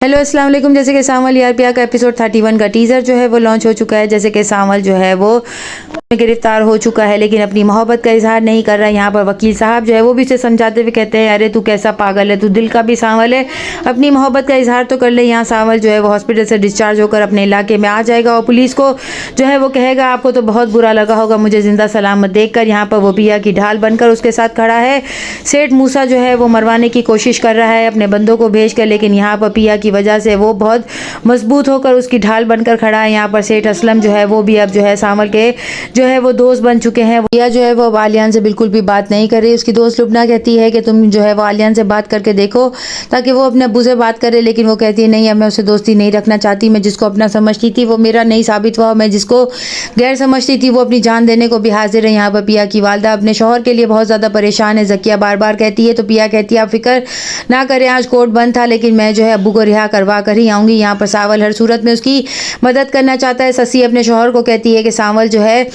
Hello अस्सलाम वालेकुम। जैसे कि सांवल यार प्यार का एपिसोड 31 का टीज़र जो है वो लॉन्च हो चुका है। जैसे कि सांवल जो है वो गिरफ्तार हो चुका है लेकिन अपनी मोहब्बत का इजहार नहीं कर रहा है। यहाँ पर वकील साहब जो है वो भी इसे समझाते हुए कहते हैं अरे तू कैसा पागल है, तू दिल का भी सांवल है, अपनी मोहब्बत का इजहार तो कर ले। यहाँ सांवल जो है वो हॉस्पिटल से डिस्चार्ज होकर अपने इलाके में आ जाएगा और पुलिस को जो है वो कहेगा आपको तो बहुत बुरा लगा होगा मुझे जिंदा सलामत देखकर। यहाँ पर वो पिया की ढाल बनकर उसके साथ खड़ा है। सेठ मूसा जो है वो मरवाने की कोशिश कर रहा है अपने बंदों को भेज कर, लेकिन यहाँ पर पिया की वजह से वो बहुत मजबूत होकर उसकी ढाल बनकर खड़ा है। यहाँ पर सेठ असलम जो है वो भी अब जो है सांवल के जो है वो दोस्त बन चुके हैं। पिया जो है वो अब आलियान से बिल्कुल भी बात नहीं कर रही। उसकी दोस्त लुबना कहती है कि तुम जो है वो आलियान से बात करके देखो ताकि वो अपने अब्बू से बात करे, लेकिन वो कहती है नहीं अब मैं उससे दोस्ती नहीं रखना चाहती। मैं जिसको अपना समझती थी वो मेरा नहीं साबित हुआ, मैं जिसको गैर समझती थी वो अपनी जान देने को भी हाजिर है। यहाँ पर पिया की वालदा अपने शौहर के लिए बहुत ज़्यादा परेशान है। जकिया बार बार कहती है तो पिया कहती है आप फिक्र ना करें, आज कोर्ट बंद था लेकिन मैं जो है अब्बू को रिहा करवा कर ही आऊँगी। यहाँ पर सांवल हर सूरत में उसकी मदद करना चाहता है। ससी अपने शौहर को कहती है कि सांवल जो है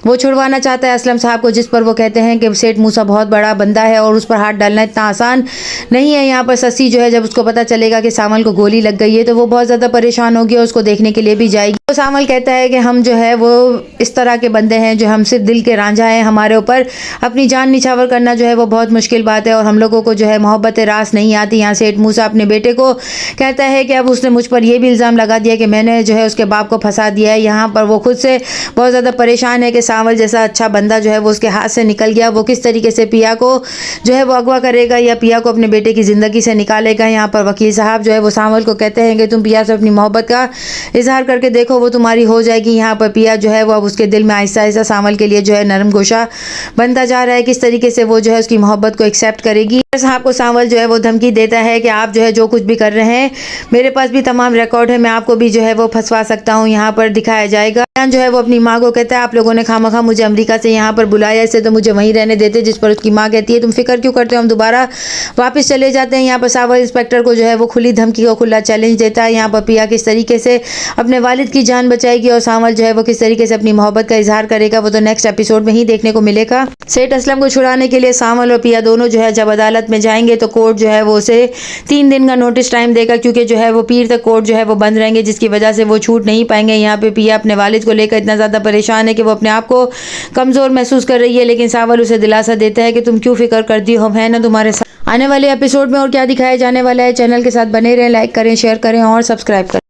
वो छुड़वाना चाहता है असलम साहब को, जिस पर वो कहते हैं कि सेठ मूसा बहुत बड़ा बंदा है और उस पर हाथ डालना इतना आसान नहीं है। यहाँ पर ससी जो है जब उसको पता चलेगा कि सांवल को गोली लग गई है तो वो बहुत ज़्यादा परेशान होगी और उसको देखने के लिए भी जाएगी। तो सांवल कहता है कि हम जो है वो इस तरह के बंदे हैं जो हम सिर्फ दिल के रांझा हैं, हमारे ऊपर अपनी जान निछावर करना जो है वो बहुत मुश्किल बात है और हम लोगों को जो है मोहब्बत रास नहीं आती। यहाँ सेठ मूसा अपने बेटे को कहता है कि अब उसने मुझ पर यह भी इल्ज़ाम लगा दिया कि मैंने जो है उसके बाप को फंसा दिया है। यहाँ पर वो खुद से बहुत ज़्यादा परेशान है कि सांवल जैसा अच्छा बंदा जो है वो उसके हाथ से निकल गया, वो किस तरीके से पिया को जो है वो अगवा करेगा या पिया को अपने बेटे की ज़िंदगी से निकालेगा। यहाँ पर वकील साहब जो है वो सांवल को कहते हैं कि तुम पिया से अपनी मोहब्बत का इजहार करके देखो, वो तुम्हारी हो जाएगी। यहाँ पर पिया जो है वो अब उसके दिल में आहिस्ता आहिस्ता सांवल के लिए जो है नरम गोशा बनता जा रहा है, किस तरीके से वो जो है उसकी मोहब्बत को एक्सेप्ट करेगी। साहब को सांवल जो है वो धमकी देता है कि आप जो है जो कुछ भी कर रहे हैं मेरे पास भी तमाम रिकॉर्ड है, मैं आपको भी जो है वो फंसवा सकता हूँ। यहाँ पर दिखाया जाएगा जो है वो अपनी माँ को कहता है आप लोगों ने खामखा मुझे अमेरिका से यहाँ पर बुलाया, इससे तो मुझे वहीं रहने देते। जिस पर उसकी माँ कहती है तुम फिक्र क्यों करते हो, हम दोबारा वापस चले जाते हैं। यहाँ पर सांवल इंस्पेक्टर को जो है वो खुली धमकी को खुला चैलेंज देता है। यहाँ पर पिया किस तरीके से अपने वालिद की जान बचाएगी और सांवल जो है वो किस तरीके से अपनी मोहब्बत का इजहार करेगा वो तो नेक्स्ट एपिसोड में ही देखने को मिलेगा। सेठ असलम को छुड़ाने के लिए सांवल और पिया दोनों जो है जब अदालत में जाएंगे तो कोर्ट जो है वो उसे 3 दिन का नोटिस टाइम देगा, क्योंकि जो है वो पीर तक कोर्ट जो है वो बंद रहेंगे, जिसकी वजह से वो छूट नहीं पाएंगे। यहाँ पे पिया अपने वालिद को लेकर इतना ज़्यादा परेशान है कि वो अपने आप को कमज़ोर महसूस कर रही है, लेकिन सांवल उसे दिलासा देता है कि तुम क्यों फिक्र करती हो, हम हैं ना तुम्हारे साथ। आने वाले एपिसोड में और क्या दिखाया जाने वाला है, चैनल के साथ बने रहें, लाइक करें, शेयर करें और सब्सक्राइब करें।